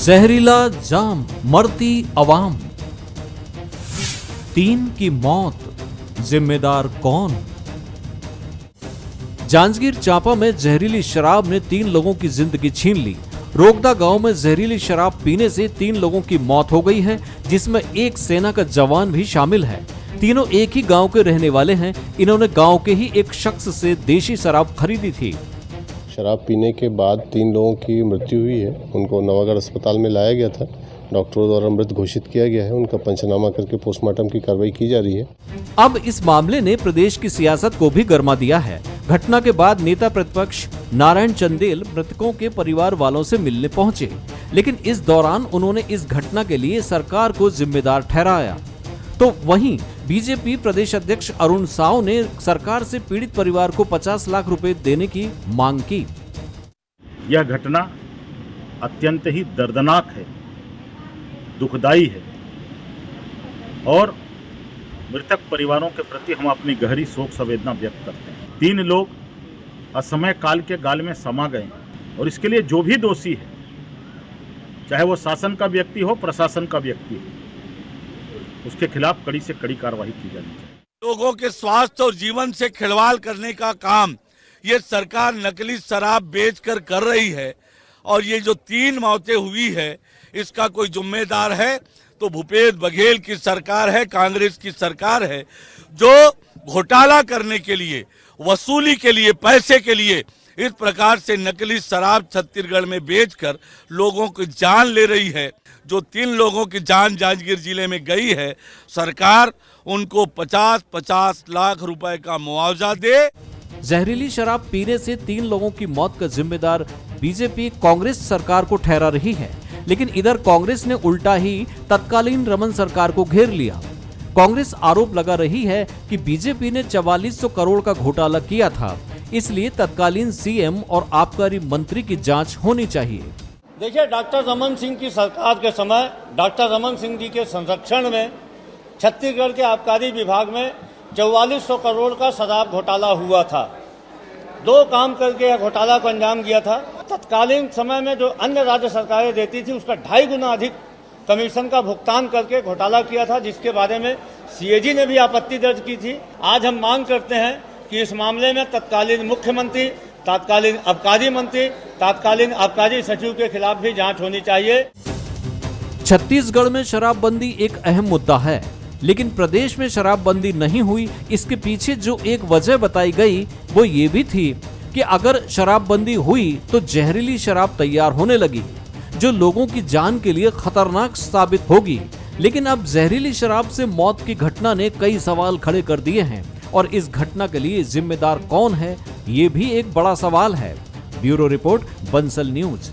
जहरीला जाम, मरती अवाम, 3 की मौत, जिम्मेदार कौन? जांजगीर चांपा में जहरीली शराब ने 3 लोगों की जिंदगी छीन ली। रोगदा गांव में जहरीली शराब पीने से 3 लोगों की मौत हो गई है, जिसमें एक सेना का जवान भी शामिल है। तीनों एक ही गांव के रहने वाले हैं। इन्होंने गांव के ही एक शख्स से देशी शराब खरीदी थी। शराब पीने के बाद 3 लोगों की मृत्यु हुई है। उनको नवागढ़ अस्पताल में लाया गया था। डॉक्टरों द्वारा मृत घोषित किया गया है। उनका पंचनामा करके पोस्टमार्टम की कार्रवाई की जा रही है। अब इस मामले ने प्रदेश की सियासत को भी गरमा दिया है। घटना के बाद नेता प्रतिपक्ष नारायण चंदेल मृतकों के परिवार वालों से मिलने पहुंचे, लेकिन इस दौरान उन्होंने इस घटना के लिए सरकार को जिम्मेदार ठहराया। तो वहीं बीजेपी प्रदेश अध्यक्ष अरुण साव ने सरकार से पीड़ित परिवार को 50 लाख रुपए देने की मांग की। यह घटना अत्यंत ही दर्दनाक है, दुखदाई है और मृतक परिवारों के प्रति हम अपनी गहरी शोक संवेदना व्यक्त करते हैं। 3 लोग असमय काल के गाल में समा गए और इसके लिए जो भी दोषी है, चाहे वो शासन का व्यक्ति हो, प्रशासन का व्यक्ति हो, उसके खिलाफ कड़ी से कड़ी कार्रवाई की जानी चाहिए। लोगों के स्वास्थ्य और जीवन से खिलवाड़ करने का काम ये सरकार नकली शराब बेचकर कर रही है और ये जो 3 मौतें हुई है इसका कोई जिम्मेदार है तो भूपेश बघेल की सरकार है, कांग्रेस की सरकार है, जो घोटाला करने के लिए, वसूली के लिए, पैसे के लिए इस प्रकार से नकली शराब छत्तीसगढ़ में बेचकर लोगों की जान ले रही है। जो 3 लोगों की जान जांजगीर जिले में गई है, सरकार उनको 50-50 लाख रुपए का मुआवजा दे। जहरीली शराब पीने से 3 लोगों की मौत का जिम्मेदार बीजेपी कांग्रेस सरकार को ठहरा रही है, लेकिन इधर कांग्रेस ने उल्टा ही तत्कालीन रमन सरकार को घेर लिया। कांग्रेस आरोप लगा रही है कि बीजेपी ने 4400 करोड़ का घोटाला किया था, इसलिए तत्कालीन सीएम और आबकारी मंत्री की जांच होनी चाहिए। देखिए, डॉक्टर रमन सिंह की सरकार के समय डॉक्टर रमन सिंह जी के संरक्षण में छत्तीसगढ़ के आबकारी विभाग में 4400 करोड़ का शराब घोटाला हुआ था। 2 काम करके यह घोटाला को अंजाम दिया था। तत्कालीन समय में जो अन्य राज्य सरकारें देती थी उसका 2.5 गुना अधिक कमीशन का भुगतान करके घोटाला किया था, जिसके बारे में सीएजी ने भी आपत्ति दर्ज की थी। आज हम मांग करते हैं कि इस मामले में तत्कालीन मुख्यमंत्री, तत्कालीन आबकारी मंत्री, तत्कालीन आबकारी सचिव के खिलाफ भी जांच होनी चाहिए। छत्तीसगढ़ में शराबबंदी एक अहम मुद्दा है, लेकिन प्रदेश में शराबबंदी नहीं हुई, इसके पीछे जो एक वजह बताई गई वो ये भी थी कि अगर शराबबंदी हुई तो जहरीली शराब तैयार होने लगी, जो लोगों की जान के लिए खतरनाक साबित होगी। लेकिन अब जहरीली शराब से मौत की घटना ने कई सवाल खड़े कर दिए हैं और इस घटना के लिए जिम्मेदार कौन है, ये भी एक बड़ा सवाल है। Bureau report, Bansal news.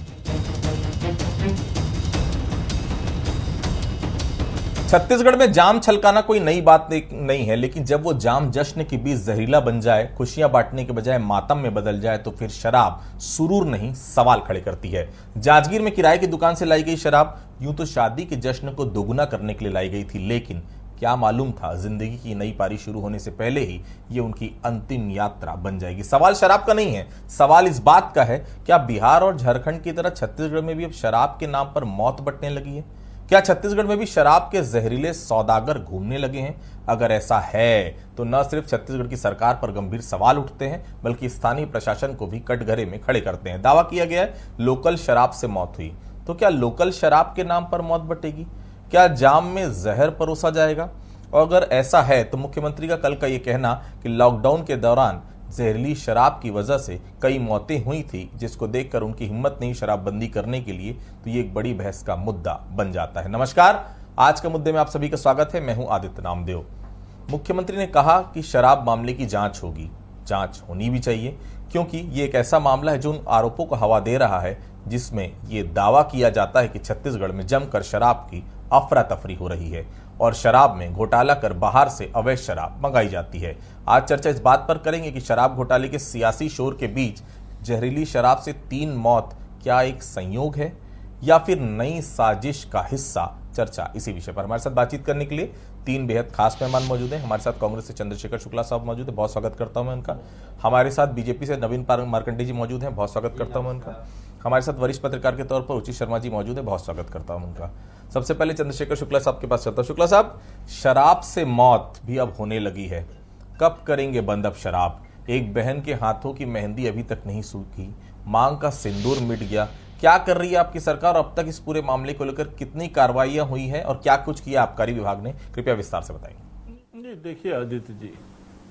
Chhattisgarh में जाम छलकाना कोई नई बात नहीं है, लेकिन जब वो जाम जश्न के बीच जहरीला बन जाए, खुशियां बांटने के बजाय मातम में बदल जाए, तो फिर शराब सुरूर नहीं सवाल खड़े करती है। जांजगीर में किराए की दुकान से लाई गई शराब यूं तो शादी के जश्न को दोगुना करने के लिए लाई गई थी, लेकिन क्या मालूम था जिंदगी की नई पारी शुरू होने से पहले ही ये उनकी अंतिम यात्रा बन जाएगी। सवाल शराब का नहीं है, सवाल इस बात का है, क्या बिहार और झारखंड की तरह छत्तीसगढ़ में भी अब शराब के नाम पर मौत बटने लगी है? क्या छत्तीसगढ़ में भी शराब के जहरीले सौदागर घूमने लगे हैं? अगर ऐसा है तो न सिर्फ छत्तीसगढ़ की सरकार पर गंभीर सवाल उठते हैं, बल्कि स्थानीय प्रशासन को भी कटघरे में खड़े करते हैं। दावा किया गया है लोकल शराब से मौत हुई, तो क्या लोकल शराब के नाम पर मौत बटेगी? क्या जाम में जहर परोसा जाएगा? और अगर ऐसा है तो मुख्यमंत्री का कल का यह कहना कि लॉकडाउन के दौरान जहरीली शराब की वजह से कई मौतें हुई थी, जिसको देखकर उनकी हिम्मत नहीं शराबबंदी करने के लिए, तो ये एक बड़ी बहस का मुद्दा बन जाता है। नमस्कार, आज के मुद्दे में आप सभी का स्वागत है। मैं हूं आदित्य नामदेव। मुख्यमंत्री ने कहा कि शराब मामले की जांच होगी। जांच होनी भी चाहिए, क्योंकि ये एक ऐसा मामला है जो उन आरोपों को हवा दे रहा है जिसमें ये दावा किया जाता है कि छत्तीसगढ़ में जमकर शराब की अफरा तफरी हो रही है और शराब में घोटाला कर बाहर से अवैध शराब मंगाई जाती है। आज चर्चा इस बात पर करेंगे कि शराब घोटाले के सियासी शोर के बीच जहरीली शराब से 3 मौत क्या एक संयोग है या फिर नई साजिश का हिस्सा? चर्चा इसी विषय पर हमारे साथ बातचीत करने के लिए 3 बेहद खास मेहमान मौजूद हैं। हमारे साथ कांग्रेस से चंद्रशेखर शुक्ला साहब मौजूद है, बहुत स्वागत करता हूं मैं उनका। हमारे साथ बीजेपी से नवीन मार्कंडे जी मौजूद हैं, बहुत स्वागत करता हूं मैं उनका। हमारे साथ वरिष्ठ पत्रकार के तौर पर रुचि शर्मा जी मौजूद है, बहुत स्वागत करता हूं उनका। सबसे पहले चंद्रशेखर शुक्ला साहब के पास चलता हूं। शुक्ला साहब, शराब से मौत भी अब होने लगी है, कब करेंगे बंद अब शराब? एक बहन के हाथों की मेहंदी अभी तक नहीं सूखी, मांग का सिंदूर मिट गया। क्या कर रही है आपकी सरकार? अब तक इस पूरे मामले को लेकर कितनी कार्रवाइयां हुई हैं और क्या कुछ किया आबकारी विभाग ने? कृपया विस्तार से बताइए। देखिए आदित्य जी,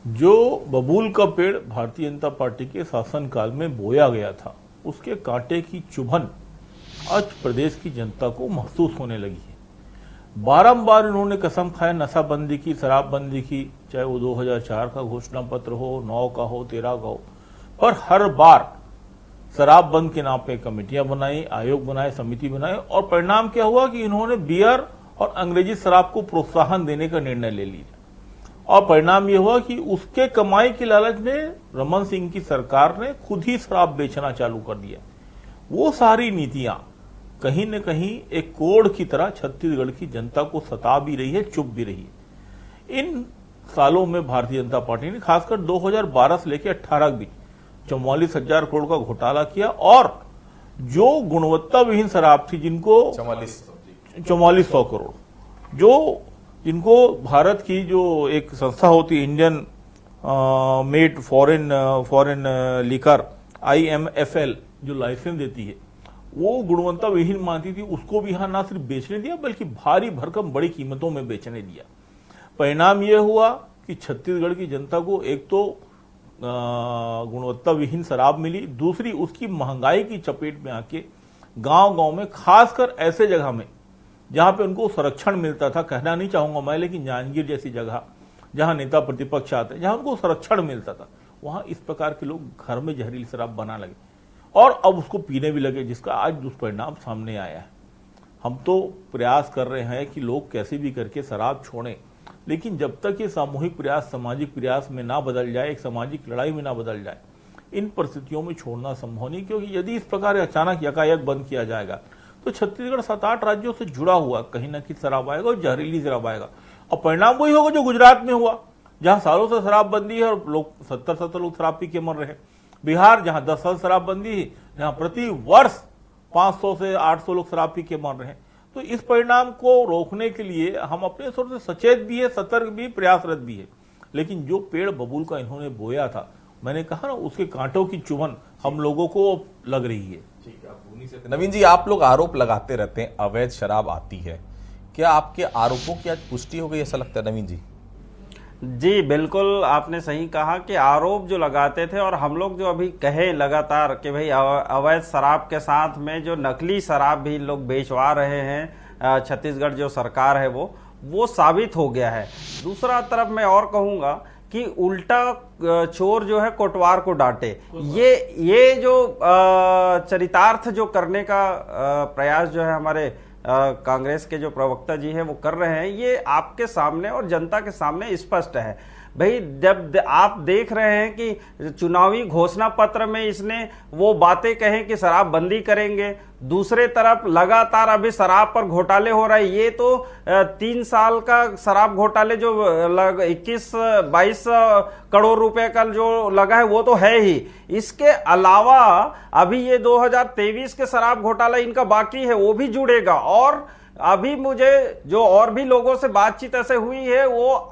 जो बबूल का पेड़ भारतीय जनता पार्टी के शासनकाल में बोया गया था, उसके कांटे की चुभन आज प्रदेश की जनता को महसूस होने लगी है। बारंबार इन्होंने कसम खाया नशाबंदी की, शराबबंदी की, चाहे वो 2004 का घोषणा पत्र हो, 9 का हो, 13 का हो, पर हर बार शराब बंद के नाम पे कमेटियां बनाई, आयोग बनाए, समिति बनाए, और परिणाम क्या हुआ कि इन्होंने बियर और अंग्रेजी शराब को प्रोत्साहन देने का निर्णय ले लिया। और परिणाम यह हुआ कि उसके कमाई की लालच में रमन सिंह की सरकार ने खुद ही शराब बेचना चालू कर दिया। वो सारी नीतियां कहीं न कहीं एक कोड़ की तरह छत्तीसगढ़ की जनता को सता भी रही है, चुप भी रही है। इन सालों में भारतीय जनता पार्टी ने खासकर 2012 से लेकर 18 के बीच 44,000 करोड़ का घोटाला किया, और जो गुणवत्ता विहीन शराब थी, जिनको 4400 करोड़, जो जिनको भारत की जो एक संस्था होती है Indian made foreign liquor IMFL जो लाइसेंस देती है, वो गुणवत्ता विहीन मानती थी, उसको भी यहां ना सिर्फ बेचने दिया बल्कि भारी भरकम बड़ी कीमतों में बेचने दिया। परिणाम यह हुआ कि छत्तीसगढ़ की जनता को एक तो गुणवत्ता विहीन शराब मिली, दूसरी उसकी महंगाई की चपेट में आके गांव-गांव में, खासकर ऐसे जगह में जहां पे उनको संरक्षण मिलता था, कहना नहीं चाहूंगा मैं, लेकिन जांजगीर जैसी जगह जहां नेता प्रतिपक्ष आते, जहां उनको संरक्षण मिलता था, वहां इस प्रकार के लोग घर में जहरीली शराब बना लगे और अब उसको पीने भी लगे, जिसका आज दुष्परिणाम सामने आया है। हम तो प्रयास कर रहे हैं कि लोग कैसे भी करके शराब छोड़ें, लेकिन जब तक ये सामूहिक प्रयास सामाजिक प्रयास में ना बदल जाए, एक सामाजिक लड़ाई में ना बदल जाए, इन परिस्थितियों में छोड़ना संभव नहीं। क्योंकि यदि इस प्रकार अचानक यकायक बंद किया जाएगा तो छत्तीसगढ़ 7-8 राज्यों से जुड़ा हुआ कहीं ना कहीं शराब आएगा और जहरीली शराब आएगा, और परिणाम वही होगा जो गुजरात में हुआ, जहां सालों से शराबबंदी है और लोग 70 लोग शराब पी के मर रहे हैं। बिहार जहां 10 साल शराबबंदी है, जहां प्रति वर्ष 500 से 800 लोग शराब पी के मर रहे हैं। तो इस परिणाम को रोकने के लिए हम अपने स्तर से सचेत भी है, सतर्क भी, प्रयासरत भी है। लेकिन जो पेड़ बबूल का इन्होंने बोया था, मैंने कहा ना, उसके कांटों की चुभन हम लोगों को लग रही है। नवीन जी, आप लोग आरोप लगाते रहते हैं अवैध शराब आती है, क्या आपके आरोपों की आज पुष्टि हो गई ऐसा लगता है नवीन जी? जी बिल्कुल, आपने सही कहा कि आरोप जो लगाते थे, और हम लोग जो अभी कहे लगातार कि भाई अवैध शराब के साथ में जो नकली शराब भी लोग बेचवा रहे हैं, छत्तीसगढ़ जो सरकार है वो साबित हो गया है। दूसरा तरफ मैं और कहूंगा कि उल्टा चोर जो है कोटवार को डांटे, ये जो चरितार्थ जो करने का प्रयास जो है हमारे कांग्रेस के जो प्रवक्ता जी हैं वो कर रहे हैं, ये आपके सामने और जनता के सामने स्पष्ट है। भाई जब आप देख रहे हैं कि चुनावी घोषणा पत्र में इसने वो बातें कहें कि शराब बंदी करेंगे, दूसरे तरफ लगातार अभी शराब पर घोटाले हो रहे हैं। ये तो 3 साल का शराब घोटाले जो 21-22 करोड़ रुपए का जो लगा है वो तो है ही, इसके अलावा अभी ये 2023 के शराब घोटाला इनका बाकी है, वो भी जुड़ेगा। और अभी मुझे जो और भी लोगों से बातचीत ऐसे हुई है, वो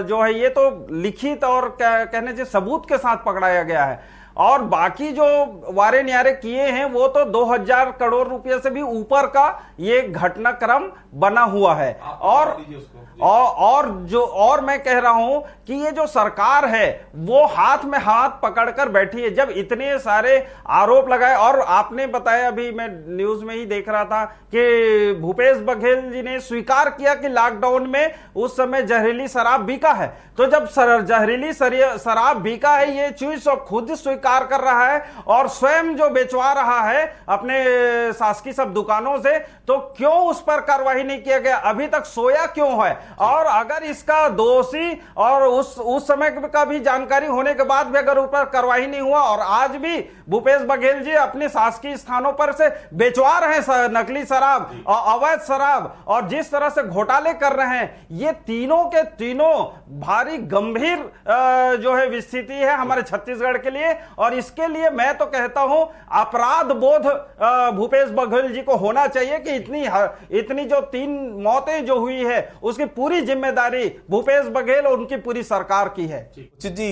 जो है ये तो लिखित और कहने से सबूत के साथ पकड़ाया गया है, और बाकी जो वारे न्यारे किए हैं वो तो 2000 करोड़ रुपए से भी ऊपर का ये घटनाक्रम बना हुआ है। और मैं कह रहा हूं कि ये जो सरकार है वो हाथ में हाथ पकड़कर बैठी है। जब इतने सारे आरोप लगाए, और आपने बताया, अभी मैं न्यूज में ही देख रहा था कि भूपेश बघेल जी ने स्वीकार किया कि लॉकडाउन में उस समय जहरीली शराब बिका है। तो जब जहरीली शराब बिका है, ये चीज खुद स्वीकार कर रहा है और स्वयं जो बेचवा रहा है अपने शासकीय सब दुकानों से, तो क्यों उस पर कार्रवाई नहीं किया गया? अभी तक सोया क्यों है? और अगर इसका दोषी और उस समय का भी जानकारी होने के बाद भी अगर उस पर कार्रवाई नहीं हुआ, और आज भी भूपेश बघेल जी अपने शासकीय स्थानों पर से बेचवा रहे हैं नकली शराब और अवैध शराब, और जिस तरह से घोटाले कर रहे हैं, ये तीनों के ये तीनों भारी गंभीर जो है स्थिति है हमारे छत्तीसगढ़ के लिए। और इसके लिए मैं तो कहता हूं अपराध बोध भूपेश बघेल जी को होना चाहिए कि इतनी जो 3 मौतें जो हुई है उसकी पूरी जिम्मेदारी भूपेश बघेल और उनकी पूरी सरकार की है। जी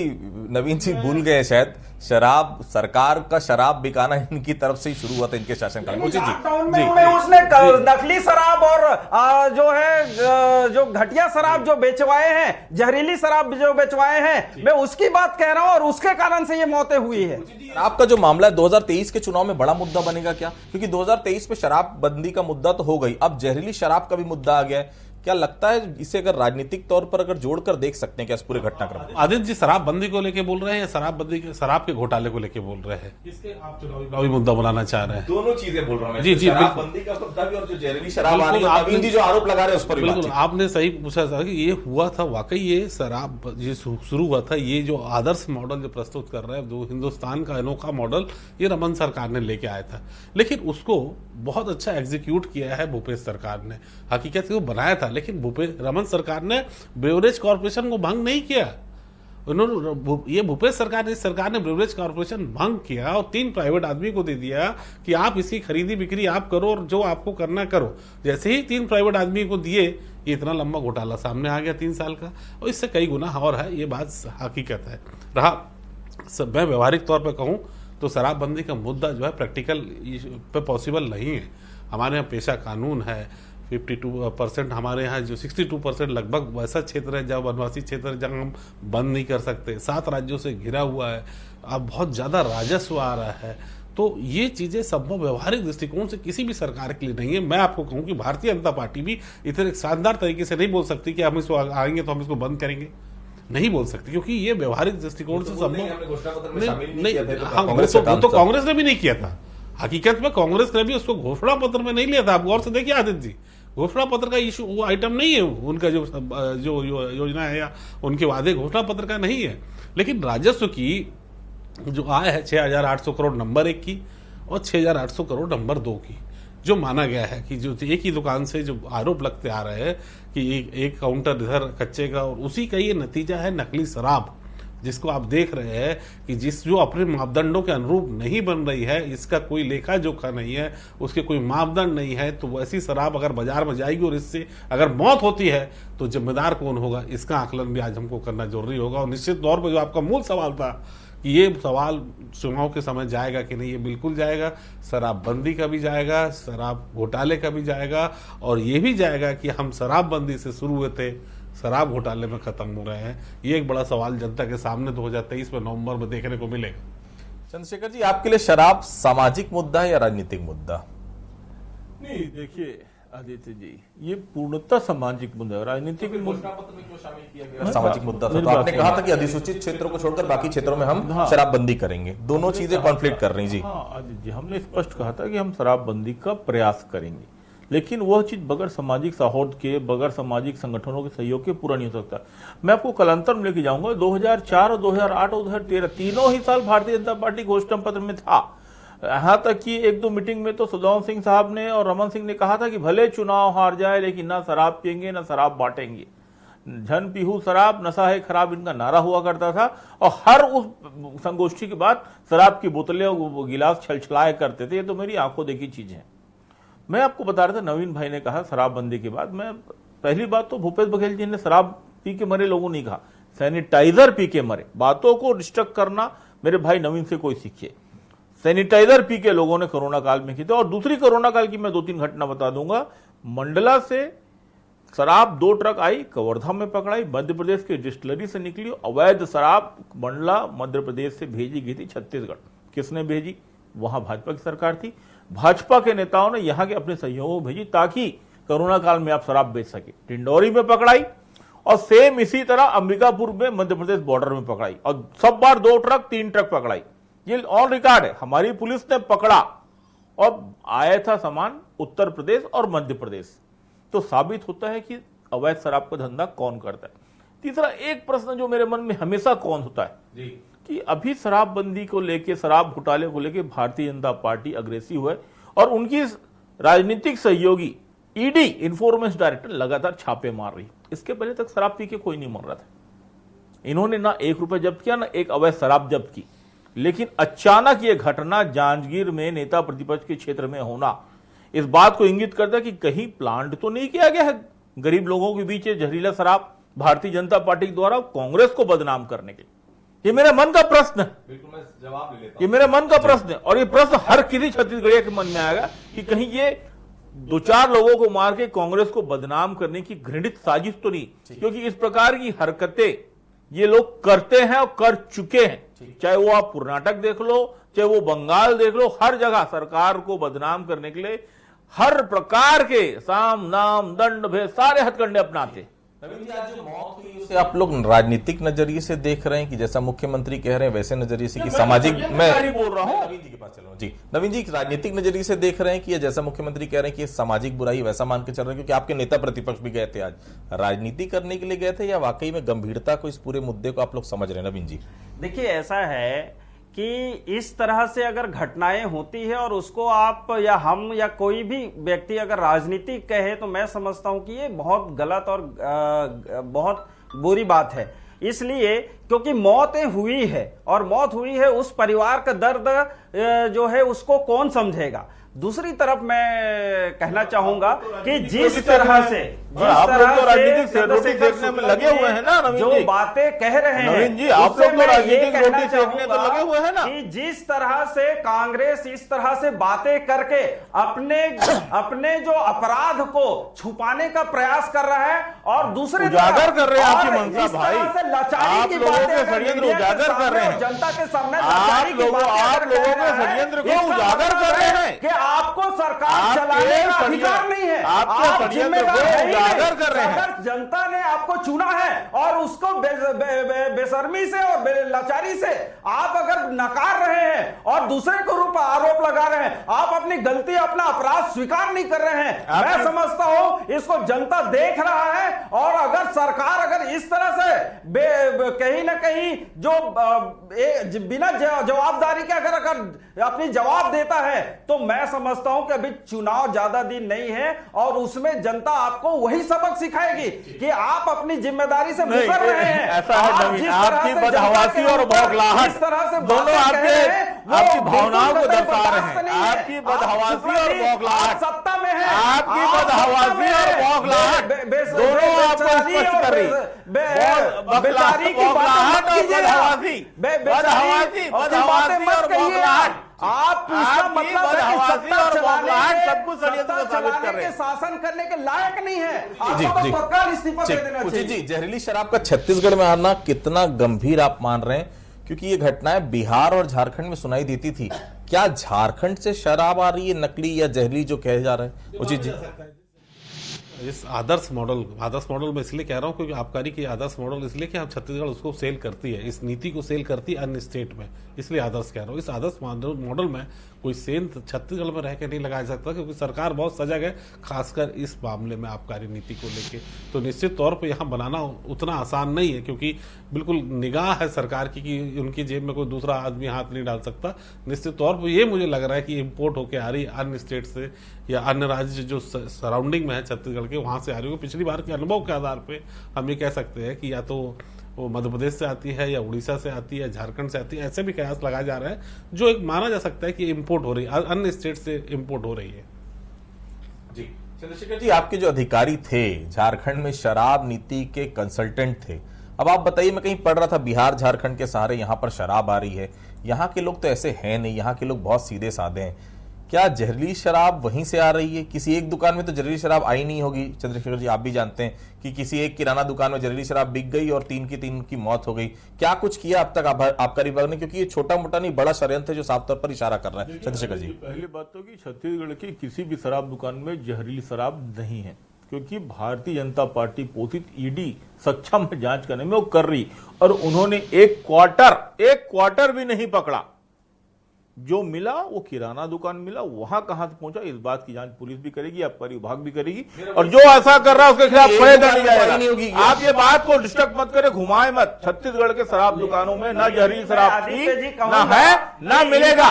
नवीन जी भूल गए शायद, शराब सरकार का शराब बिकाना इनकी तरफ से ही शुरू हुआ था इनके शासनकाल में। जी उसने नकली शराब और जो है जो घटिया शराब जो बेचवाए हैं, जहरीली शराब जो बेचवाए हैं, मैं उसकी बात कह रहा हूं और उसके कारण से ये मौतें हुई है। आपका जो मामला है 2023 के चुनाव में बड़ा मुद्दा बनेगा क्या? क्योंकि 2023 में शराबबंदी का मुद्दा तो हो गई, अब जहरीली शराब का भी मुद्दा आ गया है। क्या लगता है इसे अगर राजनीतिक तौर पर अगर जोड़कर देख सकते हैं क्या इस पूरे घटनाक्रम में? आदित्य जी शराबबंदी को लेके बोल रहे हैं या शराब के घोटाले को लेके बोल रहे हैं? इसके आप चुनावी मुद्दा बनाना चाह रहे हैं? दोनों चीजें बोल रहा हूं। जी शराबबंदी का मुद्दा भी और जो जहरीली शराब आ रही है, नवीन जी जो आरोप लगा रहे हैं उस पर बिल्कुल आपने सही पूछा था कि ये हुआ था वाकई, ये शराब ये शुरू हुआ था, ये जो आदर्श मॉडल जो प्रस्तुत कर रहे हैं जो हिंदुस्तान का अनोखा मॉडल ये रमन सरकार ने लेके आया था, लेकिन उसको बहुत अच्छा एग्जीक्यूट किया है भूपेश सरकार ने। हकीकत वो बनाया था लेकिन रमन सरकार ने ब्रेवरेज कॉर्पोरेशन को भंग नहीं किया। उन्होंने ये भूपेश सरकार ने ब्रेवरेज कॉर्पोरेशन भंग किया और 3 प्राइवेट आदमी को दे दिया कि आप इसकी खरीदी बिक्री आप करो और जो आपको करना करो। जैसे ही 3 प्राइवेट आदमी को दिए ये इतना लंबा घोटाला सामने आ गया 3 साल का, और इससे कई गुना और है, ये बात हकीकत है। मैं व्यवहारिक तौर पर कहूँ तो शराबबंदी का मुद्दा जो है प्रैक्टिकल पे पॉसिबल नहीं है। हमारे यहाँ पेशा कानून है, 52% हमारे यहाँ जो 62% लगभग वैसा क्षेत्र है जहाँ वनवासी क्षेत्र है जहाँ हम बंद नहीं कर सकते, 7 राज्यों से घिरा हुआ है, अब बहुत ज़्यादा राजस्व आ रहा है। तो ये चीज़ें संभव व्यवहारिक दृष्टिकोण से किसी भी सरकार के लिए नहीं है। मैं आपको कहूँ कि भारतीय जनता पार्टी भी इतने शानदार तरीके से नहीं बोल सकती कि हम इसको आएंगे तो हम इसको बंद करेंगे, नहीं बोल सकती, क्योंकि ये व्यवहारिक दृष्टिकोण से संभव नहीं। हाँ, वो तो कांग्रेस ने भी नहीं किया था। हकीकत में कांग्रेस ने भी उसको घोषणा पत्र में नहीं लिया था। आप गौर से देखिए आदित्य जी, घोषणा पत्र का इशू वो आइटम नहीं है उनका, जो योजना है या उनके वादे घोषणा पत्र का नहीं है। लेकिन राजस्व की जो आय है 6,800 करोड़ नंबर 1 की और 6,800 करोड़ नंबर 2 की, जो माना गया है कि जो एक ही दुकान से जो आरोप लगते आ रहे हैं कि एक काउंटर इधर कच्चे का, और उसी का ये नतीजा है नकली शराब, जिसको आप देख रहे हैं कि जो अपने मापदंडों के अनुरूप नहीं बन रही है, इसका कोई लेखा जोखा नहीं है, उसके कोई मापदंड नहीं है, तो वैसी शराब अगर बाजार में जाएगी और इससे अगर मौत होती है तो जिम्मेदार कौन होगा, इसका आकलन भी आज हमको करना जरूरी होगा। और निश्चित तौर पर जो आपका मूल सवाल था कि ये सवाल चुनाव के समय जाएगा कि नहीं, ये बिल्कुल जाएगा। शराबबंदी का भी जाएगा, शराब घोटाले का भी जाएगा, और ये भी जाएगा कि हम शराबबंदी से शुरू हुए थे, शराब घोटाले में खत्म हो रहे हैं। ये एक बड़ा सवाल जनता के सामने 2023 में नवंबर में देखने को मिलेगा। चंद्रशेखर जी, आपके लिए शराब सामाजिक मुद्दा है या राजनीतिक मुद्दा? नहीं, देखिए आदित्य जी, ये पूर्णतः सामाजिक मुद्दा है। राजनीतिक सामाजिक मुद्दा था, तो आपने कहा था कि अधिसूचित क्षेत्रों को छोड़कर बाकी क्षेत्रों में हम शराबबंदी करेंगे। दोनों चीजें कॉन्फ्लिक्ट कर रही जी। हाँ आदित्य जी, हमने स्पष्ट कहा था कि हम शराबबंदी का प्रयास करेंगे, लेकिन वह चीज बगैर सामाजिक सौहार्द के, बगैर सामाजिक संगठनों के सहयोग के पूरा नहीं हो सकता। मैं आपको कालांतर में लेके जाऊंगा। 2004 और 2008 और 2013 तीनों ही साल भारतीय जनता पार्टी घोषणा पत्र में था। यहां तक कि 1-2 मीटिंग में तो सुदाम सिंह साहब ने और रमन सिंह ने कहा था कि भले चुनाव हार जाए लेकिन ना शराब पियेंगे ना शराब बांटेंगे। झन पीहू शराब, नशा है खराब, इनका नारा हुआ करता था। और हर उस संगोष्ठी के बाद शराब की बोतलें और गिलास छलछलाए करते थे। ये तो मेरी आंखों देखी चीज है। मैं आपको बता रहा था, नवीन भाई ने कहा शराबबंदी के बाद, मैं पहली बात तो भूपेश बघेल जी ने शराब पी के मरे लोगों नहीं कहा, सैनिटाइजर पी के मरे। बातों को डिस्ट्रक्ट करना मेरे भाई नवीन से कोई सीखिए। सैनिटाइजर पी के लोगों ने कोरोना काल में की थी। और दूसरी कोरोना काल की मैं 2-3 घटना बता दूंगा। मंडला से शराब 2 ट्रक आई, कवर्धा में पकड़ाई, मध्य प्रदेश के डिस्टिलरी से निकली अवैध शराब मंडला मध्य प्रदेश से भेजी गई थी छत्तीसगढ़। किसने भेजी? वहां भाजपा की सरकार थी। भाजपा के नेताओं ने यहां के अपने सहयोगों भेजी ताकि कोरोना काल में आप शराब बेच सके। डिंडोरी में पकड़ाई और सेम इसी तरह अंबिकापुर में मध्य प्रदेश बॉर्डर में पकड़ाई, और सब बार 2 ट्रक 3 ट्रक पकड़ाई। ये ऑन रिकॉर्ड है। हमारी पुलिस ने पकड़ा और आया था सामान उत्तर प्रदेश और मध्य प्रदेश। तो साबित होता है कि अवैध शराब का धंधा कौन करता है। तीसरा एक प्रश्न जो मेरे मन में हमेशा कौन होता है जी, कि अभी शराबबंदी को लेके, शराब घोटाले को लेके भारतीय जनता पार्टी अग्रेसिव है और उनकी राजनीतिक सहयोगी ईडी इंफॉर्मेंस डायरेक्टर लगातार छापे मार रही। इसके पहले तक शराब पी के कोई नहीं मर रहा था। इन्होंने ना 1 रुपए जब्त किया, ना एक अवैध शराब जब्त की, लेकिन अचानक ये घटना जांजगीर में नेता प्रतिपक्ष के क्षेत्र में होना इस बात को इंगित करता है कि कहीं प्लांट तो नहीं किया गया है गरीब लोगों के बीच जहरीला शराब भारतीय जनता पार्टी द्वारा कांग्रेस को बदनाम करने के लिए। ये मेरे मन का प्रश्न है, बिल्कुल मैं जवाब ले लेता ये मेरे मन का प्रश्न है, और ये प्रश्न हर किसी छत्तीसगढ़िया के मन में आएगा कि कहीं ये 2-4 लोगों को मार के कांग्रेस को बदनाम करने की घृणित साजिश तो नहीं, क्योंकि इस प्रकार की हरकतें ये लोग करते हैं और कर चुके हैं। चाहे वो आप कर्नाटक देख लो, चाहे वो बंगाल देख लो, हर जगह सरकार को बदनाम करने के लिए हर प्रकार के साम नाम दंड भेद सारे हथकंडे अपनाते। नवीन जी, आज जो मौत हुई उसे आप लोग राजनीतिक नजरिए से देख रहे हैं कि जैसा मुख्यमंत्री कह रहे हैं वैसे नजरिए से कि सामाजिक, मैं बोल रहा हूं नवीन जी के पास चल रहा हूं। जी नवीन जी, राजनीतिक नजरिए से देख रहे हैं कि ये जैसा मुख्यमंत्री कह रहे हैं कि सामाजिक बुराई वैसा मान के चल रहे हैं, क्योंकि आपके नेता प्रतिपक्ष भी गए थे आज, राजनीति करने के लिए गए थे या वाकई में गंभीरता को इस पूरे मुद्दे को आप लोग समझ रहे हैं? नवीन जी देखिए, ऐसा है कि इस तरह से अगर घटनाएं होती है और उसको आप या हम या कोई भी व्यक्ति अगर राजनीति कहे तो मैं समझता हूं कि ये बहुत गलत और बहुत बुरी बात है। इसलिए क्योंकि मौतें हुई है और मौत हुई है, उस परिवार का दर्द जो है उसको कौन समझेगा। दूसरी तरफ मैं कहना चाहूंगा कि जिस तरह से राजनीतिक से रोटी सेकने में लगे हुए हैं ना नवीन जो जी, बातें कह रहे हैं नवीन जी, आप लोग तो राजनीतिक रोटी सेकने तो लगे हुए हैं ना, कि जिस तरह से कांग्रेस इस तरह से बातें करके अपने जो अपराध को छुपाने का प्रयास कर रहा है और दूसरे उजागर कर रहे हैं आपकी मंशा भाई, लाचारी की बातें षड्यंत्र उजागर कर रहे हैं, जनता के सामने आप लोगों के षड्यंत्र को उजागर कर रहे हैं कि आपको सरकार चलाने का अधिकार नहीं है, आपके षड्यंत्र को उजागर कर रहे हैं। अगर जनता ने आपको चुना है और उसको बेशर्मी से और लाचारी से आप अगर नकार रहे हैं और दूसरे के ऊपर आरोप लगा रहे हैं, आप अपनी गलती अपना अपराध स्वीकार नहीं कर रहे हैं। मैं समझता हूं इसको जनता देख रहा है और अगर सरकार अगर इस तरह से कहीं ना कहीं जो बिना जवाबदारी के अगर अपनी जवाब देता है तो मैं समझता हूं कि अभी चुनाव ज्यादा दिन नहीं है और उसमें जनता आपको वही सबक सिखाएगी कि आप अपनी जिम्मेदारी से मुकर रहे हैं। ऐसा है नवीन, आपकी बदहवासी और बौखलाहट दोनों आपकी भावनाओं को दर्शा रहे हैं। आपकी बदहवासी और बौखलाहट सत्ता में है, आपकी बदहवासी और बौखलाहट दोनों आपको स्पष्ट कर रही है। बेचारी की बौखलाहट और बदहवासी, बदहवासी और बौखलाहट, आप इसका मतलब है कि सत्ता चलाने के शासन करने के लायक नहीं है, जी, आपको जी। तो तत्काल इस्तीफा दे देना चाहिए। जी, जहरीली शराब का छत्तीसगढ़ में आना कितना गंभीर आप मान रहे हैं, क्योंकि ये घटनाएं बिहार और झारखंड में सुनाई देती थी, क्या झारखंड से शराब आ रही है नकली या जहरीली जो कहे जा रहे हैं? उचित जी, इस आदर्श मॉडल में इसलिए कह रहा हूँ क्योंकि आबकारी की आदर्श मॉडल इसलिए कि हम छत्तीसगढ़ उसको सेल करती है, इस नीति को सेल करती है अन्य स्टेट में, इसलिए आदर्श कह रहा हूँ। इस आदर्श मॉडल में कोई सेल छत्तीसगढ़ में रह के नहीं लगाया सकता, क्योंकि सरकार बहुत सजग है, खासकर इस मामले में आबकारी नीति को लेके। तो निश्चित तौर पर यहाँ बनाना उतना आसान नहीं है, क्योंकि बिल्कुल निगाह है सरकार की कि उनकी जेब में कोई दूसरा आदमी हाथ नहीं डाल सकता। निश्चित तौर पर ये मुझे लग रहा है कि इम्पोर्ट होकर आ रही है अन्य स्टेट से या अन्य राज्य जो सराउंडिंग में है छत्तीसगढ़ के, वहाँ से आ रही है। पिछली बार के अनुभव के आधार पर हम ये कह सकते हैं कि या तो वो मध्य प्रदेश से आती है या उड़ीसा से आती है, झारखंड से आती है, ऐसे भी कयास लगाया जा रहा है जो एक माना जा सकता है कि इंपोर्ट हो रही है, अन्य स्टेट से इंपोर्ट हो रही है। जी चंद्रशेखर जी, आपके जो अधिकारी थे झारखंड में शराब नीति के कंसल्टेंट थे, अब आप बताइए, मैं कहीं पढ़ रहा था बिहार झारखंड के सहारे यहाँ पर शराब आ रही है, यहाँ के लोग तो ऐसे हैं नहीं, यहाँ के लोग बहुत सीधे साधे हैं, क्या जहरीली शराब वहीं से आ रही है? किसी एक दुकान में तो जहरीली शराब आई नहीं होगी चंद्रशेखर जी, आप भी जानते हैं कि किसी एक किराना दुकान में जहरीली शराब बिक गई और 3 की मौत हो गई। क्या कुछ किया अब तक आबकारी विभाग ने? क्योंकि ये छोटा मोटा नहीं, बड़ा षड्यंत्र है जो साफ तौर पर इशारा कर रहा है। चंद्रशेखर जी, पहली बात तो कि छत्तीसगढ़ की किसी भी शराब दुकान में जहरीली शराब नहीं है, क्योंकि भारतीय जनता पार्टी पोषित ईडी सक्षम है जांच करने में, वो कर रही, और उन्होंने एक क्वार्टर भी नहीं पकड़ा। जो मिला वो किराना दुकान मिला, वहां कहां से पहुंचा इस बात की जांच पुलिस भी करेगी, आबकारी विभाग भी करेगी, और जो ऐसा कर रहा है उसके खिलाफ कड़े दंड जाएगा। आप ये बात को डिस्टर्ब मत करें, घुमाए मत। छत्तीसगढ़ के शराब दुकानों में ना जहरीली शराब थी, ना है, ना मिलेगा।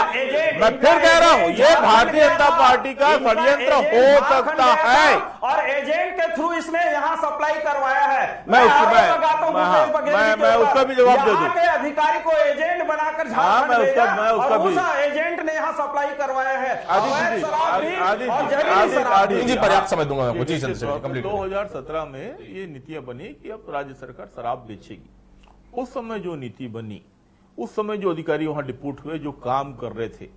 मैं फिर कह रहा हूं, ये भारतीय जनता पार्टी का षड्यंत्र हो सकता है और एजेंट के थ्रू इसने यहाँ सप्लाई करवाया है। मैं उसका भी जवाब दे दूं। के अधिकारी को एजेंट बनाकर झारखंड भेजा और उस एजेंट ने यहाँ सप्लाई करवाया है। जी पर्याप्त समझ दूंगा मैं। जी चंद्रशेखर, 2017 में ये नीतियां बनी कि अब राज्य सरकार शराब बेचेगी। उस समय जो नीति बनी, उस समय जो अधिकारी वहां डिप्यूट हुए, जो काम कर रहे थे,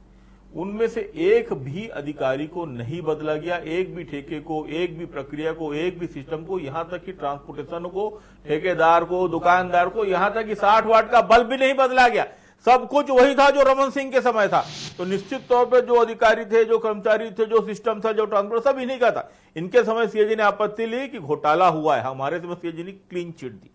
उनमें से एक भी अधिकारी को नहीं बदला गया, एक भी ठेके को, एक भी प्रक्रिया को, एक भी सिस्टम को, यहां तक कि ट्रांसपोर्टेशन को, ठेकेदार को, दुकानदार को, यहां तक कि 60 वाट का बल्ब भी नहीं बदला गया। सब कुछ वही था जो रमन सिंह के समय था। तो निश्चित तौर पे जो अधिकारी थे, जो कर्मचारी थे, जो सिस्टम था, जो ट्रांसपोर्ट, सब इन्हीं का था। इनके समय सीएजी ने आपत्ति ली कि घोटाला हुआ है। हमारे समय सीएजी ने क्लीन चिट दी।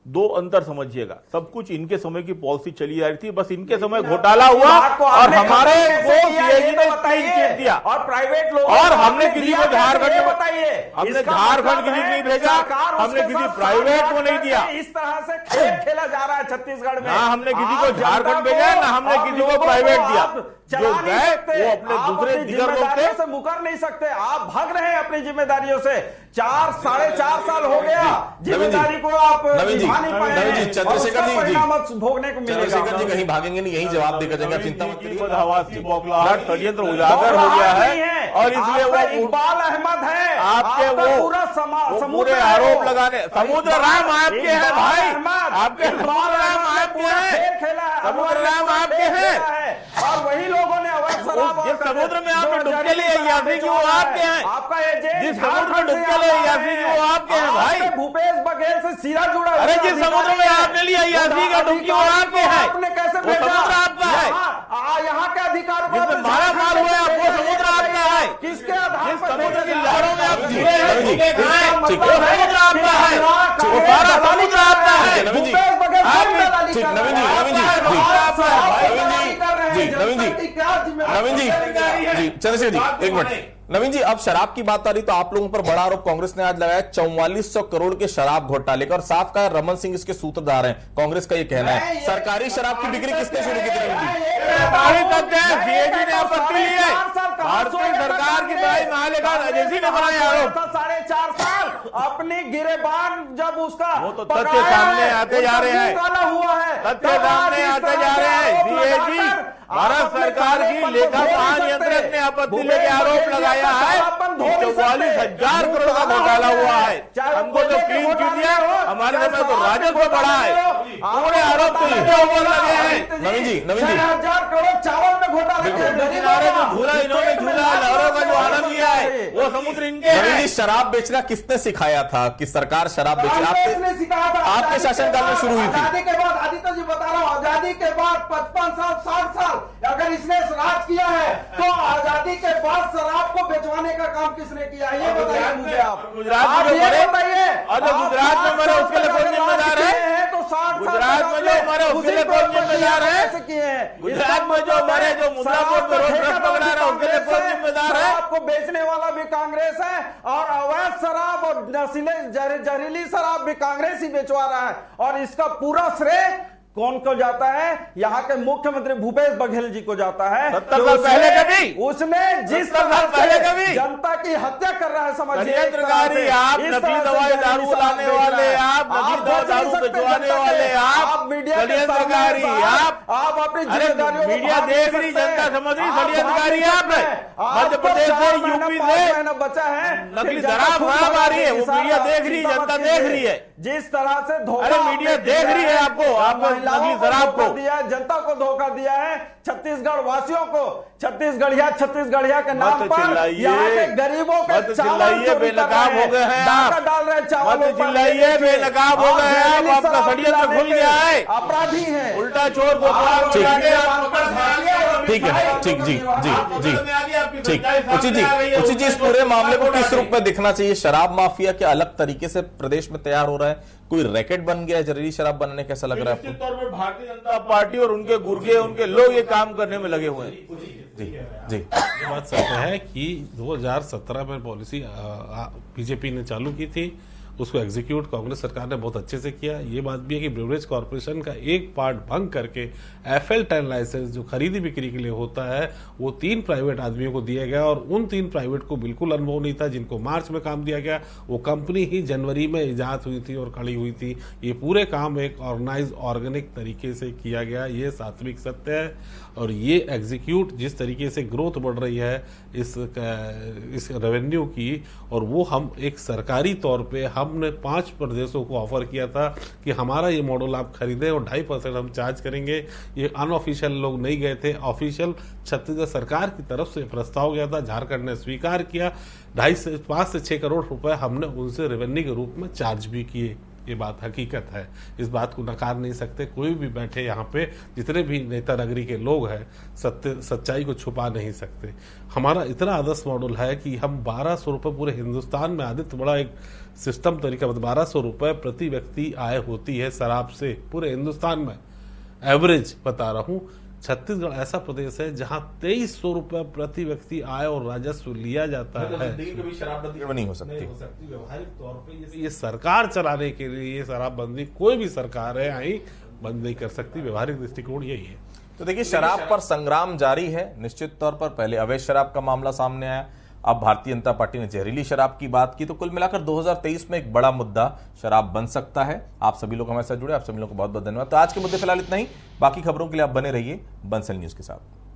दो अंतर समझिएगा, सब कुछ इनके समय की पॉलिसी चली आ रही थी, बस इनके समय घोटाला हुआ और हमारे को सीएजी ने क्लीन चिट दिया। और प्राइवेट लोग, और हमने किसी को झारखंड में बताइए, हमने झारखंड किसी नहीं भेजा, हमने किसी प्राइवेट को नहीं दिया। इस तरह से खेल खेला जा रहा है छत्तीसगढ़ में। ना हमने किसी को झारखंड भेजा, ना हमने किसी को प्राइवेट दिया। जो गए वो अपने दूसरे जिम्मेदारियों से मुकर नहीं सकते। आप भाग रहे हैं अपनी जिम्मेदारियों से। 4-4.5 साल हो गया जिम्मेदारी को आप निभा नहीं पाए। चंद्रशेखर जी भोगने को मिलेगा। चंद्रशेखर जी कहीं भागेंगे नहीं, यही जवाब देकर जाएंगे। चिंता मत करिए, हवासी बौखलाहट षड्यंत्र उजागर हो गया है और इसलिए वो इकबाल अहमद है आपके वो पूरे आरोप लगाने। समुद्र राम आपके हैं भाई, आपके समुद्र राम आपके हैं, समुद्र राम आपके हैं। और वही लोगों ने अवैध शराब, जिस समुद्र में आपने डुबके लिए यासी की वो आपके हैं। आपका एजेंट जिस समुद्र में डुबके लिए यासी की वो आपके हैं भाई। भूपेश बघेल से सीधा जुड़ा। अरे जिस समुद्र में आपने लिया यासी का डुबकी वो आपके है। आपने कैसे वो समुद्र आपका है। यहाँ के अधिकार जिसमें मारा माल हुआ है वो समुद्र आपका है। किसके आधार जिस पर समुद्र की लहरों में आप जीते हैं वो समुद्र आपका है। नवीन जी, वो सारा समुद्र आपका है। नवीन जी, चंद्रशेखर जी एक मिनट। नवीन जी, अब शराब की बात आ रही तो आप लोगों पर बड़ा आरोप कांग्रेस ने आज लगाया 4400 करोड़ के शराब घोटाले का, और साफ कहा रमन सिंह इसके सूत्रधार हैं। कांग्रेस का ये कहना है। सरकारी शराब की बिक्री किसने शुरू की थी नवीन जी? सीएजी ने आपत्ति ली है। भारतीय सरकार की बड़ाई महालेखा एजेंसी ने बनाया आरोप। 4.5 साल अपनी गिरेबान जब उसका वो तो तथ्य सामने आते जा रहे हैं, हुआ है, तथ्य सामने आते जा रहे हैं। सीएजी भारत सरकार की लेखा महानियंत्रक ने आपत्ति लेके आरोप लगाया है कि 44,000 करोड़ का घोटाला हुआ है। हमको तो क्लीन चिट दिया, हमारे समय तो राजस्व बढ़ा है। पूरे आरोप तो इसके ऊपर लगे हैं। नवीन जी 6,000 करोड़ चावल में घोटाला किया। जो झूला इन्होंने झूला, लहरों का जो आनंद लिया है वो समुद्र इनके नवीन है। जी, शराब बेचना किसने सिखाया था कि सरकार शराब बेचे? आपके शासनकाल में शुरू हुई थी। आजादी के बाद, आदित्य जी बता रहा हूँ, आजादी के बाद 55 साल 60 साल अगर इसने राज किया है तो आजादी के बाद शराब को बेचवाने का काम किसने किया है? ये बताइए मुझे आप। गुजरात में जो मरे, और जो गुजरात में मरे उसके लिए कौन जिम्मेदार है? तो 60 गुजरात में जो मरे उसके लिए कौन जिम्मेदार है? गुजरात में जो मरे, जो मुद्दापुर में रोड ट्रस्ट पकड़ा रहा है उसके लिए कौन जिम्मेदार है? शराब को बेचने वाला भी कांग्रेस है और अवैध शराब और नशीले जहरीली शराब भी कांग्रेस ही बेचवा रहा है। और इसका पूरा श्रेय कौन को जाता है? यहाँ के मुख्यमंत्री भूपेश बघेल जी को जाता है। 70 साल पहले कभी उसने जिस तरह पहले कभी जनता की हत्या कर रहा है, समझिए। आप नकली दवाई दारू लाने वाले, आप नकली दारू बेचवाने वाले, आप मीडिया षड्यंत्रकारी, आप अपनी जिम्मेदारियों को मीडिया देख रही, जनता समझ रही, षड्यंत्रकारी आप मध्य प्रदेश से, यूपी से बचा है, नकली शराब आ रही है, वो मीडिया देख रही, जनता देख रही है। जिस तरह से धोखा, अरे मीडिया देख रही है आपको नकली शराब को दिया, जनता को धोखा दिया है, छत्तीसगढ़ वासियों को, छत्तीसगढ़िया के नाम पर यहाँ के गरीबों के चावल बेनकाब हो गए हैं आप, डाल रहे चावल, चिल्लाइए, बेनकाब हो गए हैं आप, आपका षड्यंत्र खुल गया है, अपराधी है, उल्टा चोर को ठीक है, ठीक जी जी जी ठीक। उचित जी, इस पूरे मामले को किस रूप में दिखना चाहिए? शराब माफिया के अलग तरीके से प्रदेश में तैयार हो रहा है, कोई रैकेट बन गया जहरीली शराब बनाने, कैसा लग रहा है आपको? निश्चित तौर पर भारतीय जनता पार्टी और उनके गुर्गे, उनके लोग ये काम करने में लगे हुए हैं। जी जी, ये बात सच है कि 2017 में पॉलिसी बीजेपी ने चालू की थी उसको एग्जीक्यूट कांग्रेस सरकार ने बहुत अच्छे से किया। ये बात भी है कि ब्रिवरेज कॉर्पोरेशन का एक पार्ट भंग करके FL10 लाइसेंस जो खरीदी बिक्री के लिए होता है वो 3 प्राइवेट आदमियों को दिया गया, और उन 3 प्राइवेट को बिल्कुल अनुभव नहीं था, जिनको मार्च में काम दिया गया। वो कंपनी ही जनवरी में इजाद हुई थी और खड़ी हुई थी। ये पूरे काम एक ऑर्गेनाइज ऑर्गेनिक तरीके से किया गया, ये सात्विक सत्य है। और ये एग्जीक्यूट जिस तरीके से ग्रोथ बढ़ रही है इस रेवेन्यू की, और वो हम एक सरकारी तौर पे हमने 5 प्रदेशों को ऑफर किया था कि हमारा ये मॉडल आप खरीदें और 2.5% हम चार्ज करेंगे। ये अनऑफिशियल लोग नहीं गए थे, ऑफिशियल छत्तीसगढ़ सरकार की तरफ से प्रस्ताव गया था, झारखंड ने स्वीकार किया। 5 से 6 करोड़ रुपए हमने उनसे रेवेन्यू के रूप में चार्ज भी किए। ये बात हकीकत है, इस बात को नकार नहीं सकते। कोई भी बैठे यहाँ पे, जितने भी नेता नगरी के लोग हैं, सच्चाई को छुपा नहीं सकते। हमारा इतना आदर्श मॉडल है कि हम 1200 रुपये पूरे हिंदुस्तान में, आदित्य बड़ा एक सिस्टम तरीका, 1200 रुपये प्रति व्यक्ति आय होती है शराब से पूरे हिंदुस्तान में, एवरेज बता रहा हूँ। छत्तीसगढ़ ऐसा प्रदेश है जहां 2300 रुपये प्रति व्यक्ति आय और राजस्व लिया जाता है। कभी शराबबंदी नहीं हो सकती। व्यवहारिक तौर पे ये सरकार चलाने के लिए ये शराबबंदी कोई भी सरकार है आई बंद नहीं कर सकती। व्यवहारिक दृष्टिकोण यही है। तो देखिए, शराब पर संग्राम जारी है। निश्चित तौर पर पहले अवैध शराब का मामला सामने आया, अब भारतीय जनता पार्टी ने जहरीली शराब की बात की। तो कुल मिलाकर 2023 में एक बड़ा मुद्दा शराब बन सकता है। आप सभी लोग हमारे साथ जुड़े, आप सभी लोगों को बहुत बहुत धन्यवाद। तो आज के मुद्दे फिलहाल इतना ही। बाकी खबरों के लिए आप बने रहिए बंसल न्यूज के साथ।